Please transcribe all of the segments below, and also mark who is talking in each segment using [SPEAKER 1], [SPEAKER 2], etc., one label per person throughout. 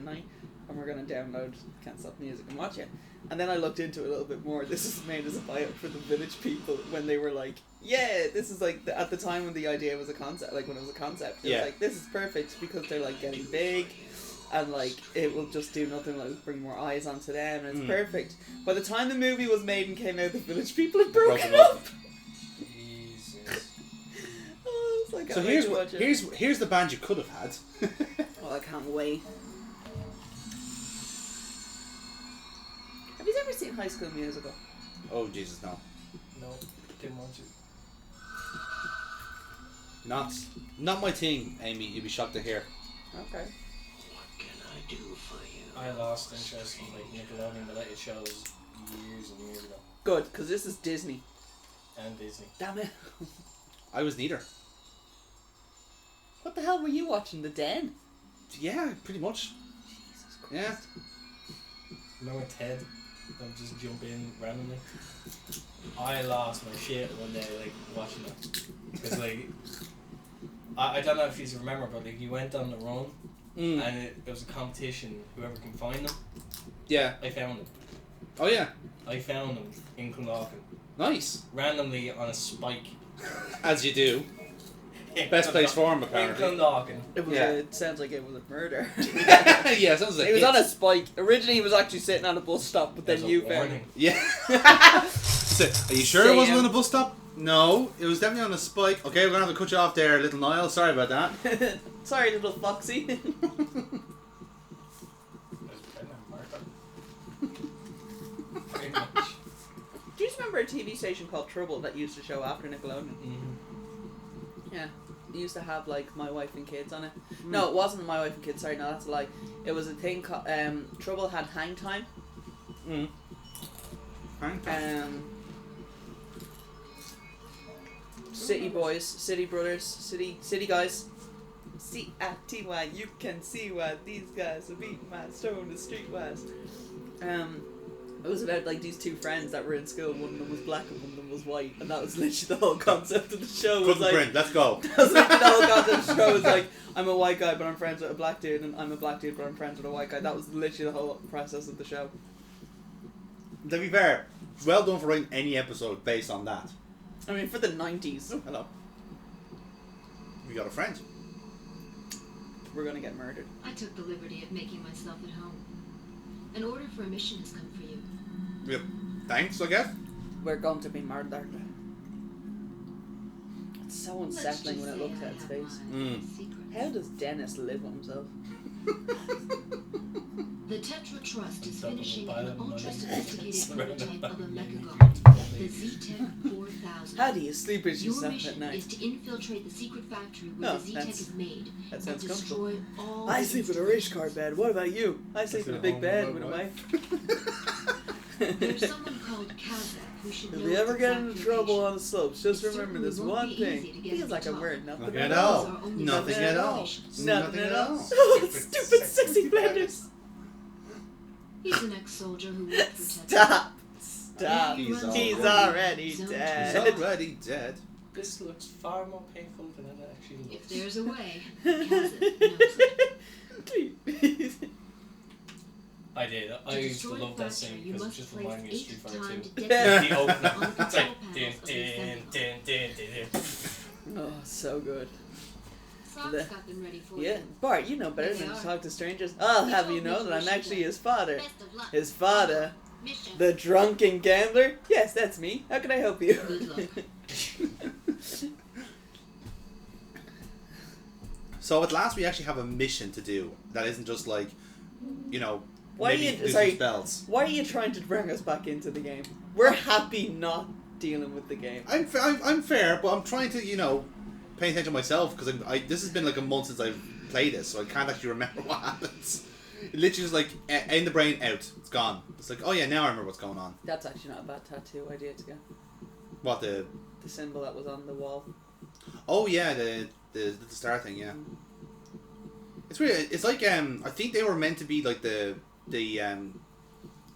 [SPEAKER 1] night, and we're going to download Can't Stop Music and watch it. And then I looked into it a little bit more. This is made as a buy-up for the Village People when they were like, yeah, this is like, at the time when the idea was a concept, like when it was a concept, it was like, this is perfect because they're like getting big, and like it will just do nothing like bring more eyes onto them, and it's perfect. By the time the movie was made and came out, the Village People had broken up.
[SPEAKER 2] Jesus.
[SPEAKER 1] Oh, it's like,
[SPEAKER 3] so here's the band you could have had.
[SPEAKER 1] Oh, I can't wait. Have you ever seen High School Musical?
[SPEAKER 3] Oh Jesus, no.
[SPEAKER 2] No, didn't want to.
[SPEAKER 3] Not my thing, Amy. You'd be shocked to hear.
[SPEAKER 1] Okay.
[SPEAKER 4] What can I do for you?
[SPEAKER 2] I lost interest in like Nickelodeon related shows years and years ago.
[SPEAKER 1] Good, because this is Disney.
[SPEAKER 2] And Disney.
[SPEAKER 1] Damn it.
[SPEAKER 3] I was neither.
[SPEAKER 1] What the hell were you watching? The Den?
[SPEAKER 3] Yeah, pretty much.
[SPEAKER 1] Jesus Christ.
[SPEAKER 3] Yeah.
[SPEAKER 2] Remember Ted? Don't just jump in randomly. I lost my shit one day, like, watching it. Because, like, I don't know if you remember, but, like, you went on the run, and it was a competition, whoever can find them.
[SPEAKER 3] Yeah.
[SPEAKER 2] I found them.
[SPEAKER 3] Oh, yeah.
[SPEAKER 2] I found them in Clondalkin.
[SPEAKER 3] Nice.
[SPEAKER 2] Randomly on a spike.
[SPEAKER 3] As you do. Best place for him, apparently.
[SPEAKER 2] In Clondalkin.
[SPEAKER 1] It sounds like it was a murder.
[SPEAKER 3] Yeah, it sounds like
[SPEAKER 1] he was on a spike. Originally, he was actually sitting on a bus stop, but then you found him.
[SPEAKER 3] Yeah. So, are you sure it wasn't on a bus stop? No, it was definitely on a spike. Okay, we're going to have to cut you off there, little Niall. Sorry about that.
[SPEAKER 1] Sorry, little Foxy. Do you remember a TV station called Trouble that used to show after Nickelodeon?
[SPEAKER 2] Mm-hmm.
[SPEAKER 1] Yeah. It used to have, like, My Wife and Kids on it. No, it wasn't My Wife and Kids. Sorry, no, that's a lie. It was a thing called... Trouble had Hang Time.
[SPEAKER 3] Hang Time.
[SPEAKER 1] City Boys, City Brothers, City Guys. C-I-T-Y, you can see why these guys are beating my stone the streetwise. It was about like these two friends that were in school. One of them was black and one of them was white, and that was literally the whole concept of the show. Was like,
[SPEAKER 3] print. Let's go.
[SPEAKER 1] That was literally the whole concept of the show. Was like, I'm a white guy, but I'm friends with a black dude, and I'm a black dude, but I'm friends with a white guy. That was literally the whole process of the show.
[SPEAKER 3] To be fair, well done for writing any episode based on that.
[SPEAKER 1] I mean, for the 90s.
[SPEAKER 3] Oh, hello. We got a friend.
[SPEAKER 1] We're gonna get murdered.
[SPEAKER 5] I took the liberty of making myself at home. An order for a mission has come for you.
[SPEAKER 3] Yep. Thanks, I guess.
[SPEAKER 1] We're going to be murdered. It's so unsettling when it looks at its face. How does Dennis live with himself?
[SPEAKER 5] The Tetra Trust is finishing an ultra-sophisticated prototype of a mechagon, the Z-Tech 4000.
[SPEAKER 1] How do you sleep with
[SPEAKER 5] Your
[SPEAKER 1] yourself at
[SPEAKER 5] mission
[SPEAKER 1] night?
[SPEAKER 5] is to infiltrate the secret factory where the Z-Tech is made
[SPEAKER 1] That
[SPEAKER 5] and
[SPEAKER 1] sounds
[SPEAKER 5] destroy all...
[SPEAKER 1] I sleep in a race car bed. What about you? I sleep in a big bed with a wife.
[SPEAKER 5] There's someone called Kazakh who should know
[SPEAKER 1] If you ever
[SPEAKER 5] its
[SPEAKER 1] get
[SPEAKER 5] exact
[SPEAKER 1] into trouble
[SPEAKER 5] location.
[SPEAKER 1] on the slopes, just
[SPEAKER 5] It
[SPEAKER 1] remember
[SPEAKER 5] certainly
[SPEAKER 1] this
[SPEAKER 5] won't
[SPEAKER 1] one
[SPEAKER 5] be
[SPEAKER 1] thing.
[SPEAKER 5] easy to get
[SPEAKER 1] Feels like
[SPEAKER 5] to
[SPEAKER 1] a
[SPEAKER 5] the
[SPEAKER 1] word.
[SPEAKER 5] top.
[SPEAKER 1] Nothing
[SPEAKER 3] at
[SPEAKER 1] at
[SPEAKER 3] all.
[SPEAKER 1] all.
[SPEAKER 3] Nothing at all.
[SPEAKER 1] Nothing at all.
[SPEAKER 2] Stupid
[SPEAKER 1] Stupid sexy blenders.
[SPEAKER 5] He's an ex-soldier who worked for Tetra.
[SPEAKER 1] Stop. Stop.
[SPEAKER 3] He's
[SPEAKER 1] He's
[SPEAKER 3] already
[SPEAKER 1] already
[SPEAKER 3] He's
[SPEAKER 1] dead.
[SPEAKER 3] already dead.
[SPEAKER 2] This looks far more painful than it actually looks.
[SPEAKER 5] If there's a way, Kazakh knows it.
[SPEAKER 2] I did. I
[SPEAKER 5] To
[SPEAKER 2] used to
[SPEAKER 5] destroy
[SPEAKER 2] love that
[SPEAKER 5] Factory,
[SPEAKER 2] scene
[SPEAKER 5] you
[SPEAKER 2] because it
[SPEAKER 5] must
[SPEAKER 2] just
[SPEAKER 5] place
[SPEAKER 2] reminded me of Street
[SPEAKER 5] 8
[SPEAKER 2] Fighter
[SPEAKER 5] timed
[SPEAKER 2] 2.
[SPEAKER 5] detonations
[SPEAKER 2] The opening.
[SPEAKER 5] on the
[SPEAKER 2] It's
[SPEAKER 5] control
[SPEAKER 2] like
[SPEAKER 5] panels of the assembly.
[SPEAKER 1] Oh, so good.
[SPEAKER 5] Frog's got them ready for
[SPEAKER 1] Yeah,
[SPEAKER 5] you.
[SPEAKER 1] Bart, you know better
[SPEAKER 5] There
[SPEAKER 1] than
[SPEAKER 5] they
[SPEAKER 1] to
[SPEAKER 5] are.
[SPEAKER 1] talk to strangers. I'll
[SPEAKER 5] He
[SPEAKER 1] have
[SPEAKER 5] told
[SPEAKER 1] you
[SPEAKER 5] me
[SPEAKER 1] know
[SPEAKER 5] to
[SPEAKER 1] that I'm
[SPEAKER 5] wish you
[SPEAKER 1] actually
[SPEAKER 5] well.
[SPEAKER 1] his father.
[SPEAKER 5] Best of luck.
[SPEAKER 1] His father?
[SPEAKER 5] Mission.
[SPEAKER 1] The drunken gambler? Yes, that's me. How can I help you?
[SPEAKER 5] Good luck.
[SPEAKER 3] So at last we actually have a mission to do that isn't just like, you know,
[SPEAKER 1] Why are
[SPEAKER 3] maybe
[SPEAKER 1] you-
[SPEAKER 3] do
[SPEAKER 1] sorry.
[SPEAKER 3] some spells.
[SPEAKER 1] Why are you trying to bring us back into the game? We're happy not dealing with the game.
[SPEAKER 3] I'm fair, but I'm trying to, you know, pay attention myself because this has been like a month since I've played this, so I can't actually remember what happens. It literally just like in the brain, out, it's gone. It's like, oh yeah, now I remember what's going on.
[SPEAKER 1] That's actually not a bad tattoo idea to get.
[SPEAKER 3] What the
[SPEAKER 1] symbol that was on the wall.
[SPEAKER 3] Oh yeah, the star thing, yeah. It's weird. It's like I think they were meant to be like the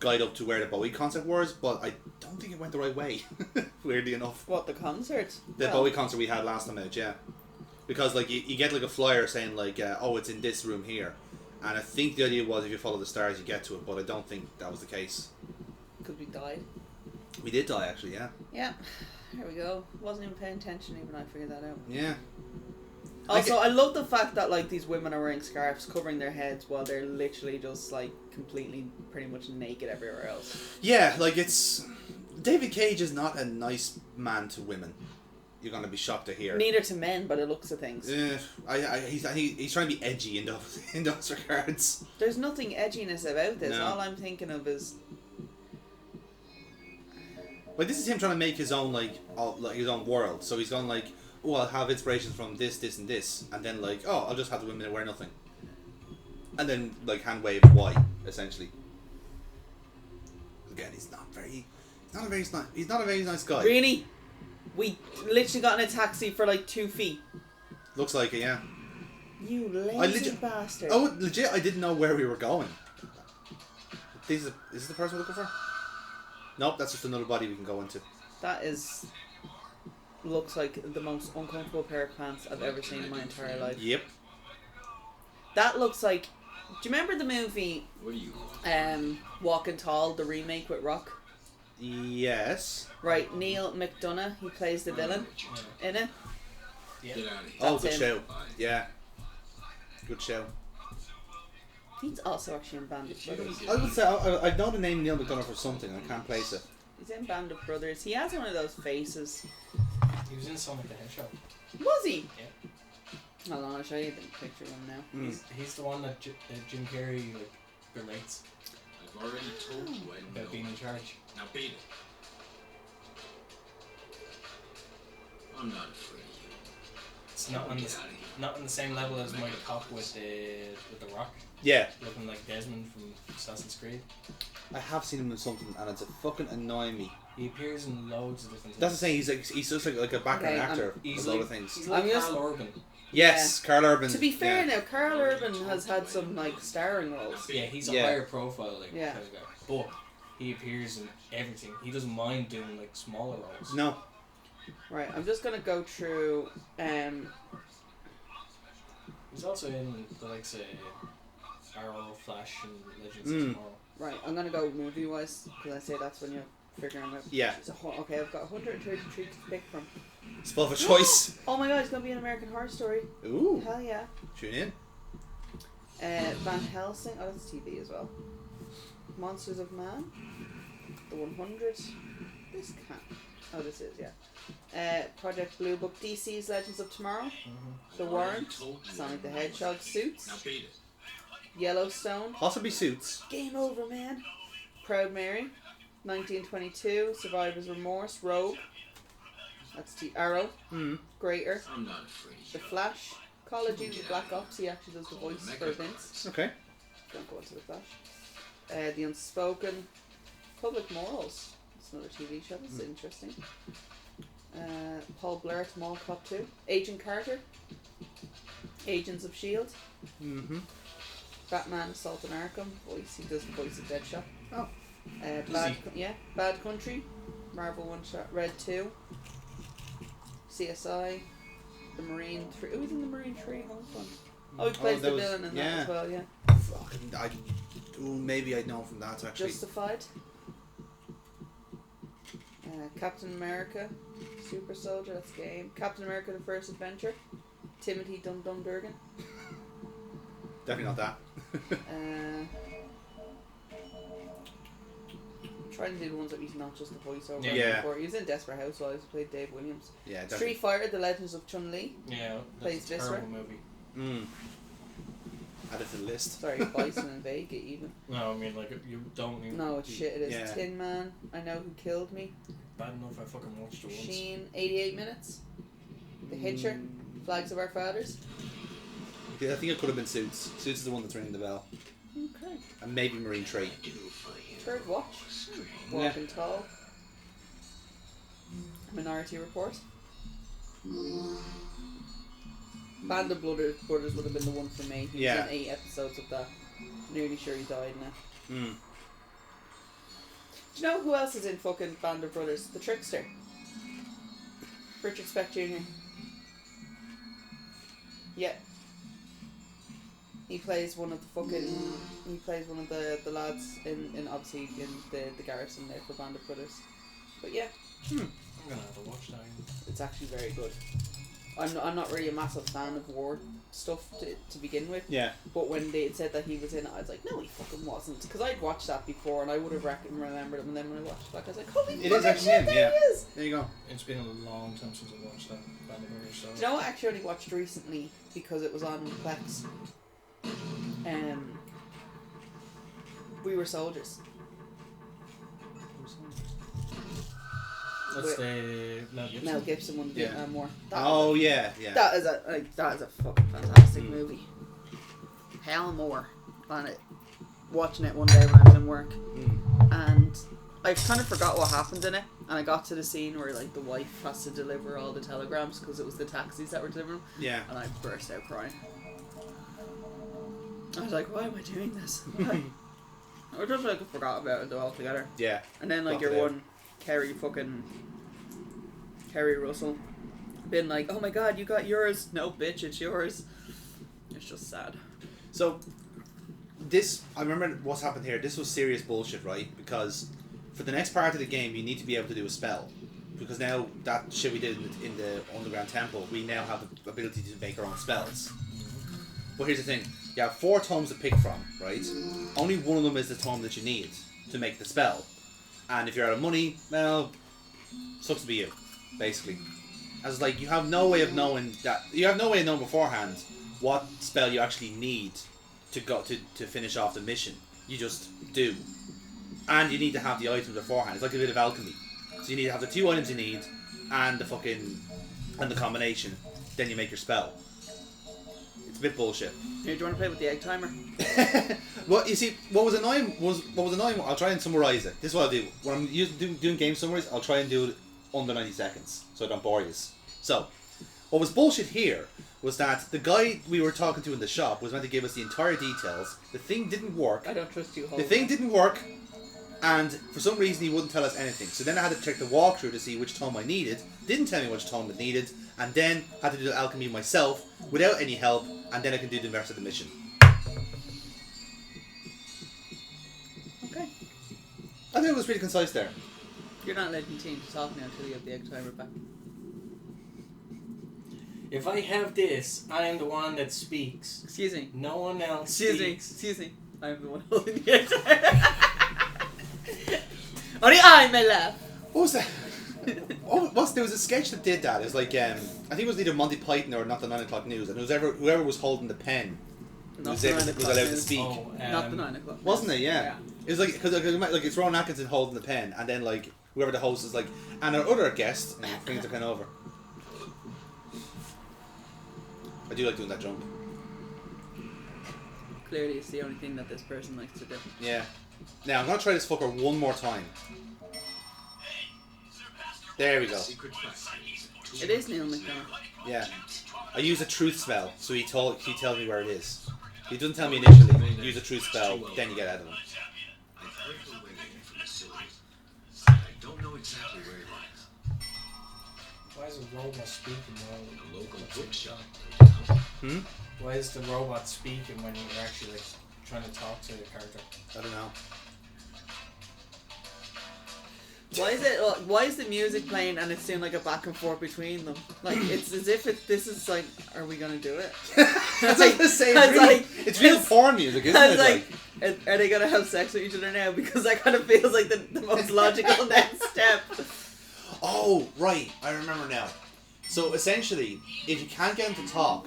[SPEAKER 3] guide up to where the Bowie concert was, but I don't think it went the right way. Weirdly enough.
[SPEAKER 1] What, the concert?
[SPEAKER 3] The Bowie concert we had last time out, yeah. Because like you get like a flyer saying like, oh, it's in this room here, And I think the idea was if you follow the stars, you get to it, but I don't think that was the case.
[SPEAKER 1] Could we die?
[SPEAKER 3] We did die, actually, yeah.
[SPEAKER 1] Yeah. There we go. Wasn't even paying attention even I figured that out.
[SPEAKER 3] Yeah.
[SPEAKER 1] Also, I love the fact that like these women are wearing scarves covering their heads while they're literally just like completely pretty much naked everywhere else.
[SPEAKER 3] Yeah, like it's... David Cage is not a nice man to women. You're going to be shocked to hear.
[SPEAKER 1] Neither to men, by the looks of things.
[SPEAKER 3] I think he's trying to be edgy in those regards.
[SPEAKER 1] There's nothing edginess about this.
[SPEAKER 3] No.
[SPEAKER 1] All I'm thinking of is...
[SPEAKER 3] Like, this is him trying to make his own, like his own world. So he's gone like, oh, I'll have inspirations from this, this, and this. And then, like, oh, I'll just have the women that wear nothing. And then, like, hand wave why, essentially. Again, he's not a very nice guy.
[SPEAKER 1] Really? We literally got in a taxi for like 2 feet.
[SPEAKER 3] Looks like it, yeah.
[SPEAKER 1] You lazy bastard.
[SPEAKER 3] Oh, legit, I didn't know where we were going. Is this the person we're looking for? Nope, that's just another body we can go into.
[SPEAKER 1] That is... looks like the most uncomfortable pair of pants I've ever seen in my entire life.
[SPEAKER 3] Yep.
[SPEAKER 1] That looks like... Do you remember the movie
[SPEAKER 4] What do you
[SPEAKER 1] Walking Tall, the remake with Rock?
[SPEAKER 3] Yes.
[SPEAKER 1] Right, Neil McDonough, he plays the villain in it.
[SPEAKER 2] Yeah.
[SPEAKER 4] Get out of here.
[SPEAKER 3] Oh,
[SPEAKER 1] That's
[SPEAKER 3] good
[SPEAKER 1] him.
[SPEAKER 3] show. Yeah. Good show.
[SPEAKER 1] He's also actually in Band of Brothers.
[SPEAKER 3] I would say I know the name Neil McDonough for something and I can't place it.
[SPEAKER 1] He's in Band of Brothers. He has one of those faces.
[SPEAKER 2] He was in Sonic the Hedgehog.
[SPEAKER 1] Was he?
[SPEAKER 2] Yeah.
[SPEAKER 1] Hold on, I'll show you the picture of him now.
[SPEAKER 2] He's the one that Jim Carrey like relates
[SPEAKER 4] I've already told you I know.
[SPEAKER 2] about being in charge.
[SPEAKER 4] Now beat it. I'm not afraid of you.
[SPEAKER 2] It's not on the
[SPEAKER 4] Get out of here.
[SPEAKER 2] not on the same level as my cop with the Rock,
[SPEAKER 3] Yeah.
[SPEAKER 2] looking like Desmond from Assassin's Creed.
[SPEAKER 3] I have seen him in something and it's fucking annoying me.
[SPEAKER 2] He appears in loads of different things.
[SPEAKER 3] That's the thing, he's just like a background
[SPEAKER 1] Okay,
[SPEAKER 3] actor of a
[SPEAKER 2] he's
[SPEAKER 3] lot
[SPEAKER 2] like-
[SPEAKER 3] of things.
[SPEAKER 2] He's like
[SPEAKER 1] I'm just-
[SPEAKER 2] Carl Urban.
[SPEAKER 3] Yes, Carl Urban.
[SPEAKER 1] To be fair
[SPEAKER 3] yeah.
[SPEAKER 1] now, Carl Urban has had some like starring roles.
[SPEAKER 2] Yeah, he's a
[SPEAKER 3] Yeah.
[SPEAKER 2] higher profile like
[SPEAKER 1] Yeah.
[SPEAKER 2] kind of guy. But he appears in everything. He doesn't mind doing like smaller roles.
[SPEAKER 3] No.
[SPEAKER 1] Right, I'm just gonna go through
[SPEAKER 2] He's also in the likes of Arrow, Flash, and Legends
[SPEAKER 3] Mm.
[SPEAKER 2] of Tomorrow.
[SPEAKER 1] right, I'm gonna go movie wise because I say that's when you're figuring out.
[SPEAKER 3] Yeah.
[SPEAKER 1] Okay, I've got 133 to pick from.
[SPEAKER 3] Spell of a choice.
[SPEAKER 1] Oh my god, it's gonna be an American Horror Story.
[SPEAKER 3] Ooh.
[SPEAKER 1] Hell yeah.
[SPEAKER 3] Tune in.
[SPEAKER 1] Van Helsing. Oh, that's TV as well. Monsters of Man. The 100. This can't. Oh, this is, yeah. Project Blue Book. DC's Legends of Tomorrow. The Warrant. Sonic the Hedgehog. Suits.
[SPEAKER 4] Now beat it.
[SPEAKER 1] Yellowstone.
[SPEAKER 3] Possibly Suits.
[SPEAKER 1] Game Over, man. Proud Mary. 1922. Survivor's Remorse. Rogue. That's Arrow. Greater.
[SPEAKER 4] I'm not afraid of
[SPEAKER 1] The
[SPEAKER 4] you.
[SPEAKER 1] Flash. Call of Duty Black Ops. He actually does the voice for Vince.
[SPEAKER 3] Okay.
[SPEAKER 1] Don't go into the Flash. The Unspoken. Public Morals. It's another TV show. It's interesting. Paul Blart, Mall Cop 2. Agent Carter. Agents of S.H.I.E.L.D.
[SPEAKER 3] Mm-hmm.
[SPEAKER 1] Batman, Assault on Arkham. Voice. He does the voice of Deadshot.
[SPEAKER 3] Oh.
[SPEAKER 1] Bad Country. Marvel One Shot. Red 2. CSI. The Marine 3. Oh, he's in the Marine 3 Homefront. Oh, he plays the villain in that as well, yeah.
[SPEAKER 3] Maybe I'd know from that actually.
[SPEAKER 1] Justified. Captain America, Super Soldier, that's game. Captain America: The First Adventure. Timothy Dum Dum Durgan.
[SPEAKER 3] Definitely not that.
[SPEAKER 1] Trying to do the ones that he's not just the voiceover.
[SPEAKER 3] Yeah.
[SPEAKER 1] Before. He was in Desperate Housewives. He played Dave Williams.
[SPEAKER 3] Yeah, definitely.
[SPEAKER 1] Street Fighter: The Legends of Chun Li.
[SPEAKER 2] Yeah,
[SPEAKER 1] Plays
[SPEAKER 2] that's a terrible
[SPEAKER 1] Viscera.
[SPEAKER 2] movie.
[SPEAKER 3] Add it to the list.
[SPEAKER 1] Sorry, Bison and Vega even.
[SPEAKER 2] No, I mean like you don't even.
[SPEAKER 1] No, it's shit. It is.
[SPEAKER 3] Yeah.
[SPEAKER 1] Tin Man. I Know Who Killed Me.
[SPEAKER 2] Bad enough I fucking watched it once.
[SPEAKER 1] Sheen. 88 Minutes. The Hitcher. Flags of Our Fathers.
[SPEAKER 3] Yeah, I think it could have been Suits. Suits is the one that's ringing the bell.
[SPEAKER 1] Okay.
[SPEAKER 3] And maybe Marine 3.
[SPEAKER 1] Third Watch. Walking Tall. Minority Report. Band of Brothers would have been the one for me. He
[SPEAKER 3] Yeah.
[SPEAKER 1] was in 8 episodes of that. Nearly sure he died now.
[SPEAKER 3] Mm.
[SPEAKER 1] Do you know who else is in fucking Band of Brothers? The Trickster. Richard Speck Jr. Yeah. He plays one of the lads in obviously in the garrison there for Band of Brothers. But yeah,
[SPEAKER 2] I'm gonna have to watch that.
[SPEAKER 1] it's actually very good. I'm not really a massive fan of war stuff to begin with.
[SPEAKER 3] Yeah.
[SPEAKER 1] But when they had said that he was in it, I was like, no, he fucking wasn't, because I'd watched that before and I would have remembered him. And then when I watched it back, I was like, holy
[SPEAKER 3] It is
[SPEAKER 1] fucking
[SPEAKER 3] actually
[SPEAKER 1] shit,
[SPEAKER 3] him,
[SPEAKER 1] there
[SPEAKER 3] yeah.
[SPEAKER 1] he is.
[SPEAKER 3] There you go.
[SPEAKER 2] It's been a long time since I watched that Band of Brothers. So.
[SPEAKER 1] Do you know what I actually only watched recently because it was on Plex? We Were Soldiers.
[SPEAKER 2] That's the Mel Gibson.
[SPEAKER 1] Mel Gibson one,
[SPEAKER 3] Yeah.
[SPEAKER 1] Vietnam War.
[SPEAKER 3] Yeah.
[SPEAKER 1] That is a fucking fantastic movie. Hell more than it. Watching it one day when I was in work, and I kind of forgot what happened in it, and I got to the scene where like the wife has to deliver all the telegrams because it was the taxis that were delivering them,
[SPEAKER 3] Yeah.
[SPEAKER 1] and I burst out crying. I was like, why am I doing this? Why? I just like forgot about it though altogether.
[SPEAKER 3] Yeah.
[SPEAKER 1] And then like
[SPEAKER 3] Got
[SPEAKER 1] your
[SPEAKER 3] it out.
[SPEAKER 1] one Kerry Russell being like, oh my god, you got yours. No bitch, it's yours. It's just sad.
[SPEAKER 3] So, this, I remember what's happened here. This was serious bullshit, right? Because for the next part of the game, you need to be able to do a spell. Because now, that shit we did in the Underground Temple, we now have the ability to make our own spells. But here's the thing. You have 4 tomes to pick from, right? Only one of them is the tome that you need to make the spell. And if you're out of money, well, sucks to be you, basically. As like, you have no way of knowing beforehand what spell you actually need to go to finish off the mission. You just do. And you need to have the items beforehand. It's like a bit of alchemy. So you need to have the 2 items you need and the combination. Then you make your spell. It's a bit bullshit.
[SPEAKER 1] Here, do you want to play with the egg timer?
[SPEAKER 3] Well, you see, what was annoying, I'll try and summarise it. This is what I'll do. When I'm doing game summaries, I'll try and do it under 90 seconds, so I don't bore you. So, what was bullshit here was that the guy we were talking to in the shop was meant to give us the entire details. The thing didn't work.
[SPEAKER 1] I don't trust you.
[SPEAKER 3] The thing didn't work, and for some reason he wouldn't tell us anything. So then I had to check the walkthrough to see which tome I needed, didn't tell me which tome I needed, and then had to do the alchemy myself without any help, and then I can do the rest of the mission.
[SPEAKER 1] Okay.
[SPEAKER 3] I think it was pretty concise there.
[SPEAKER 1] You're not letting team to talk now until you have the egg timer back.
[SPEAKER 2] If I have this, I am the one that speaks.
[SPEAKER 1] Excuse me.
[SPEAKER 2] No one else speaks.
[SPEAKER 1] Excuse me. I'm the one holding the egg timer. Only I may laugh.
[SPEAKER 3] What was that? There was a sketch that did that. It was like, I think it was either Monty Python or Not the 9 O'Clock News, and it was whoever was holding the pen was allowed to speak.
[SPEAKER 1] Not the 9 o'clock.
[SPEAKER 3] Wasn't it? Yeah. It was like, because like it's Ron Atkinson holding the pen, and then like whoever the host is like, and our other guest, and he brings the pen over. I do like doing that jump.
[SPEAKER 1] Clearly, it's the only thing that this person likes to do.
[SPEAKER 3] Yeah. Now I'm gonna try this fucker one more time. There we go.
[SPEAKER 1] It is Neil McDonough.
[SPEAKER 3] Yeah. I use a truth spell, so he tells me where it is. He doesn't tell me initially. Use a truth spell, then you get out of him.
[SPEAKER 4] I've heard the way from the facility. I don't know exactly where it lies.
[SPEAKER 2] Why is the robot speaking while
[SPEAKER 4] The local bookshop.
[SPEAKER 2] Why is the robot speaking when you're actually like trying to talk to the character?
[SPEAKER 3] I don't know.
[SPEAKER 1] Why is the music playing and it's doing like a back and forth between them? Like it's as if this is like, are we gonna do it?
[SPEAKER 3] That's like the same. It's real porn music, isn't it?
[SPEAKER 1] Like, are they gonna have sex with each other now? Because that kind of feels like the most logical next step.
[SPEAKER 3] Oh, right. I remember now. So essentially, if you can't get them to talk,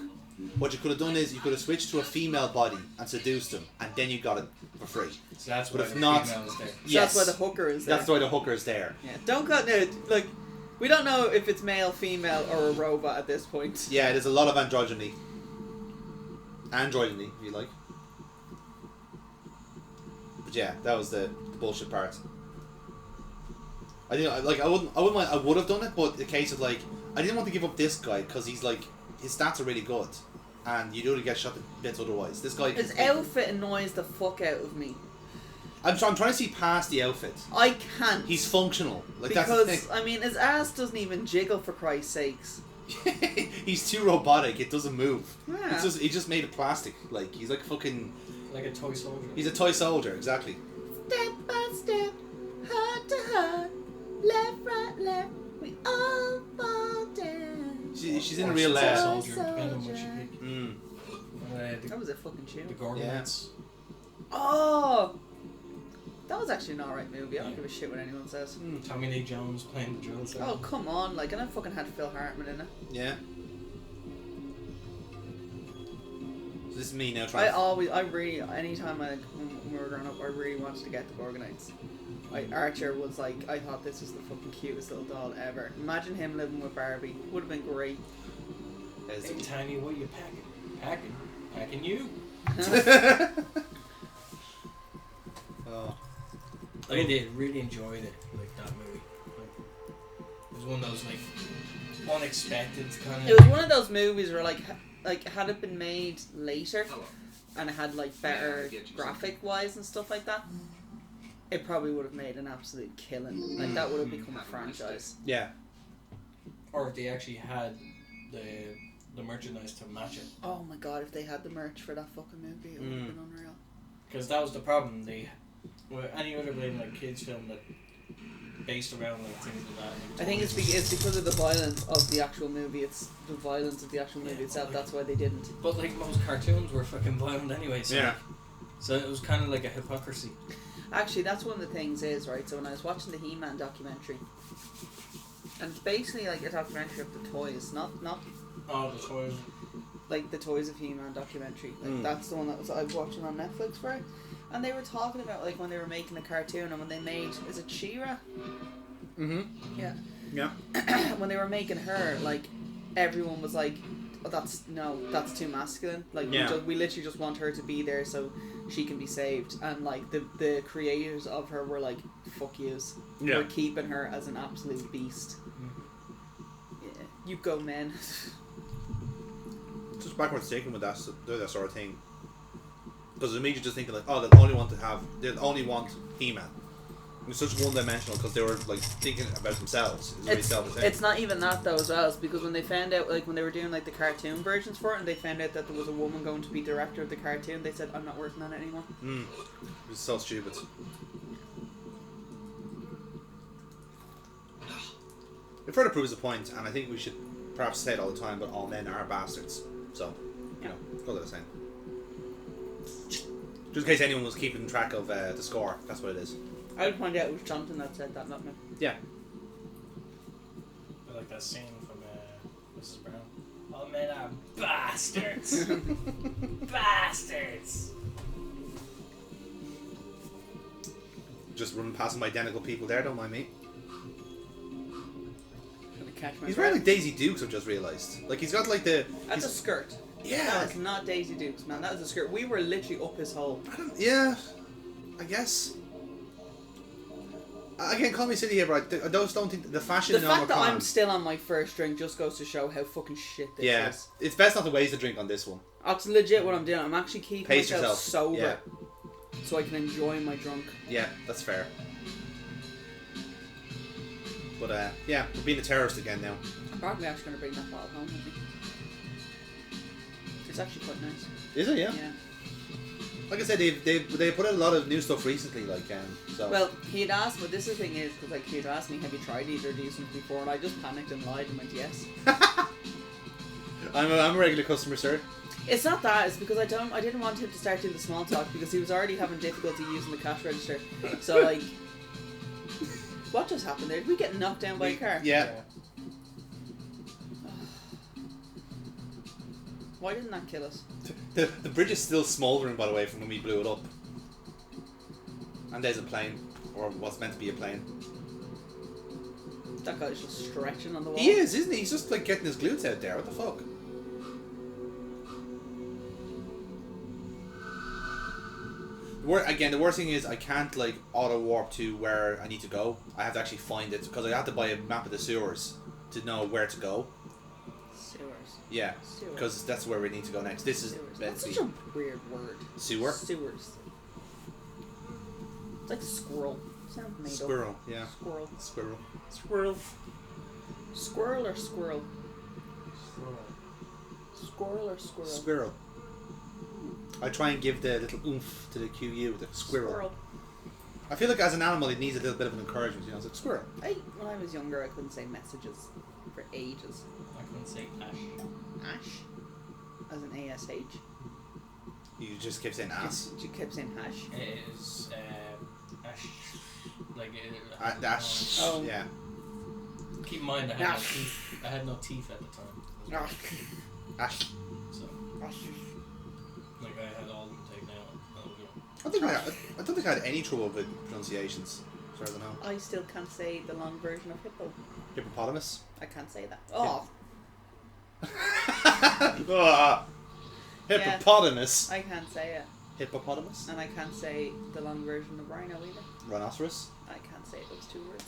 [SPEAKER 3] what you could have done is you could have switched to a female body and seduced them, and then you got it for free.
[SPEAKER 2] So that's
[SPEAKER 3] But
[SPEAKER 2] why
[SPEAKER 3] if
[SPEAKER 2] the
[SPEAKER 3] not-
[SPEAKER 2] female is there.
[SPEAKER 3] Yes.
[SPEAKER 1] That's why the hooker is there.
[SPEAKER 3] That's why the hooker is there.
[SPEAKER 1] Yeah. Don't cut no. Like, we don't know if it's male, female, or a robot at this point.
[SPEAKER 3] Yeah, there's a lot of androgyny. Androgyny, if you like. But yeah, that was the bullshit part. I think I would have done it, but the case of like I didn't want to give up this guy because he's like his stats are really good, and you don't get shot to bits otherwise. This guy.
[SPEAKER 1] His outfit annoys the fuck out of me.
[SPEAKER 3] I'm trying to see past the outfit.
[SPEAKER 1] I can't.
[SPEAKER 3] He's functional. Like
[SPEAKER 1] because
[SPEAKER 3] that's the thing.
[SPEAKER 1] I mean, his ass doesn't even jiggle for Christ's sakes.
[SPEAKER 3] He's too robotic. It doesn't move.
[SPEAKER 1] Yeah.
[SPEAKER 3] It's just he just made of plastic. Like he's like fucking.
[SPEAKER 2] Like a toy soldier.
[SPEAKER 3] He's a toy soldier. Exactly.
[SPEAKER 1] Step by step, heart to heart, left, right, left, we all fall down.
[SPEAKER 3] She's in
[SPEAKER 2] Or
[SPEAKER 3] a real
[SPEAKER 2] toy
[SPEAKER 3] laugh.
[SPEAKER 2] soldier, depending on what you pick.
[SPEAKER 3] Mm.
[SPEAKER 1] That was a fucking tune.
[SPEAKER 2] The Gorgonites.
[SPEAKER 1] Oh! That was actually an alright movie. I don't give a shit what anyone says.
[SPEAKER 2] Tommy Lee Jones playing the drill.
[SPEAKER 1] Oh, come on. Like, and I fucking had Phil Hartman in it.
[SPEAKER 3] Yeah. So this is me now trying.
[SPEAKER 1] Anytime when we were growing up, I really wanted to get the Gorgonites. Archer was like, I thought this was the fucking cutest little doll ever. Imagine him living with Barbie. Would have been great.
[SPEAKER 2] Hey, Tiny, what you packing? Packing you?
[SPEAKER 3] Oh.
[SPEAKER 2] I did really enjoyed it, like that movie. Like, it was one of those like unexpected kind of.
[SPEAKER 1] It was one of those movies where like had it been made later and it had like better graphic wise and stuff like that, it probably would have made an absolute killing. Like that would have become a franchise.
[SPEAKER 3] Yeah.
[SPEAKER 2] Or if they actually had the merchandise to match it.
[SPEAKER 1] Oh my god, if they had the merch for that fucking movie, it would have been unreal.
[SPEAKER 2] Because that was the problem. With any other like kids film that based around like things like that.
[SPEAKER 1] I think it's because of the violence of the actual movie. It's the violence of the actual movie itself. That's why they didn't.
[SPEAKER 2] But like most cartoons were fucking violent anyway. So
[SPEAKER 3] Yeah.
[SPEAKER 2] So it was kind of like a hypocrisy.
[SPEAKER 1] Actually, that's one of the things is, right, so when I was watching the He-Man documentary, and it's basically like a documentary of the toys, not
[SPEAKER 2] Oh, the toys.
[SPEAKER 1] like the Toys of He-Man documentary. Like that's the one that I was watching on Netflix for it. And they were talking about like when they were making the cartoon and when they made, is it She-Ra?
[SPEAKER 3] Mm-hmm.
[SPEAKER 1] Yeah.
[SPEAKER 3] Yeah.
[SPEAKER 1] When they were making her, like everyone was like, oh, that's too masculine. Like we literally just want her to be there so she can be saved. And like the creators of her were like, fuck yous.
[SPEAKER 3] Yeah.
[SPEAKER 1] We're keeping her as an absolute beast. Yeah. You go, men.
[SPEAKER 3] Just backwards thinking with that sort of thing. Because it made you just thinking like, oh, they'll only want He-Man. It's such one-dimensional because they were like thinking about themselves.
[SPEAKER 1] It's not even that though as well. It's because when they found out, like when they were doing like the cartoon versions for it, and they found out that there was a woman going to be director of the cartoon, they said, "I'm not working on it anymore."
[SPEAKER 3] It was so stupid. It further proves the point, and I think we should perhaps say it all the time, but all men are bastards. So, you know, go without saying. Just in case anyone was keeping track of the score, that's what it is.
[SPEAKER 1] I would point out it was Jonathan that said that, not me.
[SPEAKER 3] Yeah.
[SPEAKER 2] I like that scene from Mrs. Brown. All men are bastards. Bastards.
[SPEAKER 3] Just running past some identical people there, don't mind me.
[SPEAKER 1] Gonna catch my
[SPEAKER 3] He's
[SPEAKER 1] breath.
[SPEAKER 3] wearing like Daisy Dukes, I've just realised. Like he's got like the...
[SPEAKER 1] That's a skirt.
[SPEAKER 3] Yeah.
[SPEAKER 1] That is not Daisy Dukes, man. That is a skirt. We were literally up his hole.
[SPEAKER 3] Yeah, I guess. Again, call me silly here, but I just don't think the fashion in
[SPEAKER 1] The fact that
[SPEAKER 3] Omicron...
[SPEAKER 1] I'm still on my first drink just goes to show how fucking shit this
[SPEAKER 3] Yeah,
[SPEAKER 1] is.
[SPEAKER 3] it's best not to waste a drink on this one.
[SPEAKER 1] That's legit what I'm doing. I'm actually keeping
[SPEAKER 3] Pace
[SPEAKER 1] myself
[SPEAKER 3] yourself.
[SPEAKER 1] sober
[SPEAKER 3] Yeah.
[SPEAKER 1] so I can enjoy my drunk.
[SPEAKER 3] Yeah, that's fair. But yeah, we're being a terrorist again now.
[SPEAKER 1] I'm probably actually going to bring that bottle home with me. It's actually quite nice.
[SPEAKER 3] Is it? Yeah.
[SPEAKER 1] Yeah.
[SPEAKER 3] Like I said, they put out a lot of new stuff recently. Like so.
[SPEAKER 1] Well, he had asked, but this is the thing is, because like he had asked me, have you tried either of these ones before? And I just panicked and lied and went yes.
[SPEAKER 3] I'm a regular customer, sir.
[SPEAKER 1] It's not that. It's because I didn't want him to start doing the small talk because he was already having difficulty using the cash register. So like, what just happened there? Did we get knocked down by a car?
[SPEAKER 3] Yeah.
[SPEAKER 1] Why didn't that kill us?
[SPEAKER 3] The bridge is still smouldering, by the way, from when we blew it up. And there's a plane, or what's meant to be a plane.
[SPEAKER 1] That guy's just stretching on the wall.
[SPEAKER 3] He is, isn't he? He's just like getting his glutes out there. What the fuck? The worst thing is I can't like auto warp to where I need to go. I have to actually find it because I have to buy a map of the sewers to know where to go.
[SPEAKER 1] Sewers.
[SPEAKER 3] Yeah,
[SPEAKER 1] Sewers.
[SPEAKER 3] because that's where we need to go next. This is
[SPEAKER 1] Sewers.
[SPEAKER 3] meant
[SPEAKER 1] That's
[SPEAKER 3] to be
[SPEAKER 1] such a weird word.
[SPEAKER 3] sewer.
[SPEAKER 1] Sewers. It's like squirrel. Sounds made
[SPEAKER 3] Squirrel.
[SPEAKER 1] up.
[SPEAKER 3] Yeah.
[SPEAKER 1] Squirrel.
[SPEAKER 3] Squirrel.
[SPEAKER 1] Squirrel. Squirrel or squirrel? Squirrel or squirrel?
[SPEAKER 3] Squirrel. I try and give the little oomph to the QU, the squirrel. I feel like as an animal it needs a little bit of an encouragement, you know, it's like squirrel.
[SPEAKER 1] When I was younger I couldn't say messages for ages.
[SPEAKER 2] I couldn't say ash.
[SPEAKER 1] Ash? As an ASH?
[SPEAKER 3] You just kept saying ass.
[SPEAKER 1] You kept saying hash?
[SPEAKER 2] It is ash. Like
[SPEAKER 3] Dash.
[SPEAKER 1] Oh.
[SPEAKER 3] Yeah.
[SPEAKER 2] Keep in mind I had no teeth. I had no teeth at the time.
[SPEAKER 3] Ash.
[SPEAKER 2] So like I had all of them taken out.
[SPEAKER 3] I don't think I had any trouble with pronunciations, as far as I know.
[SPEAKER 1] I still can't say the long version of hippo.
[SPEAKER 3] Hippopotamus.
[SPEAKER 1] I can't say that. Oh,
[SPEAKER 3] Hippopotamus.
[SPEAKER 1] I can't say it.
[SPEAKER 3] Hippopotamus.
[SPEAKER 1] And I can't say the long version of rhino either.
[SPEAKER 3] Rhinoceros.
[SPEAKER 1] I can't say those two words.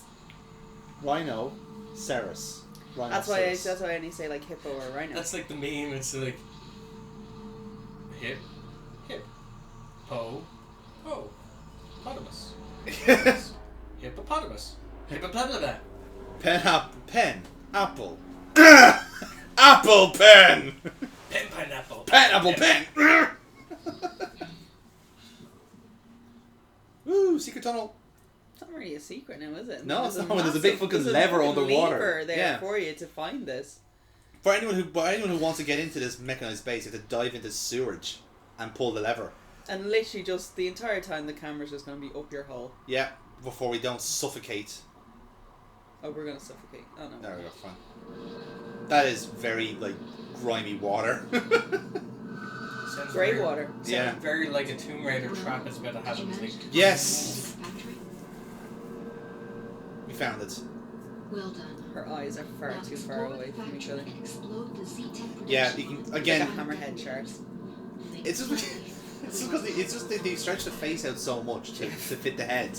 [SPEAKER 3] Rhinoceros.
[SPEAKER 1] That's why I only say like hippo or rhino.
[SPEAKER 2] That's like the meme. It's like hip, ho, potamus, hippopotamus, hippopotamus.
[SPEAKER 3] Pen, apple, apple pen,
[SPEAKER 2] Pineapple,
[SPEAKER 3] pineapple pen. Woo! Secret tunnel.
[SPEAKER 1] It's not really a secret now, is it?
[SPEAKER 3] No,
[SPEAKER 1] There's
[SPEAKER 3] it's not. There's a big fucking lever underwater.
[SPEAKER 1] Lever there
[SPEAKER 3] Yeah.
[SPEAKER 1] for you to find this.
[SPEAKER 3] For anyone who wants to get into this mechanized base, you have to dive into sewage and pull the lever.
[SPEAKER 1] And literally just the entire time the camera's just going to be up your hole.
[SPEAKER 3] Yeah, before we don't suffocate.
[SPEAKER 1] Oh, we're going to suffocate. Oh no.
[SPEAKER 3] There we go, fine. That is very, like, grimy water.
[SPEAKER 2] Sounds
[SPEAKER 1] Grey
[SPEAKER 2] very-
[SPEAKER 1] water.
[SPEAKER 2] Sounds
[SPEAKER 3] Yeah.
[SPEAKER 2] very like a Tomb Raider trap is about to happen. Like,
[SPEAKER 3] Yes!
[SPEAKER 5] Factory?
[SPEAKER 3] We found it.
[SPEAKER 5] Well done.
[SPEAKER 1] Her eyes are far
[SPEAKER 5] Now
[SPEAKER 1] too
[SPEAKER 5] explore
[SPEAKER 1] far
[SPEAKER 5] the
[SPEAKER 1] away from each
[SPEAKER 5] factory
[SPEAKER 1] other.
[SPEAKER 5] and explode the Z-Tech
[SPEAKER 3] Yeah,
[SPEAKER 5] production.
[SPEAKER 3] you can,
[SPEAKER 1] Like
[SPEAKER 3] again,
[SPEAKER 1] a hammerhead shark.
[SPEAKER 3] it's just because they stretch the face out so much to fit the head.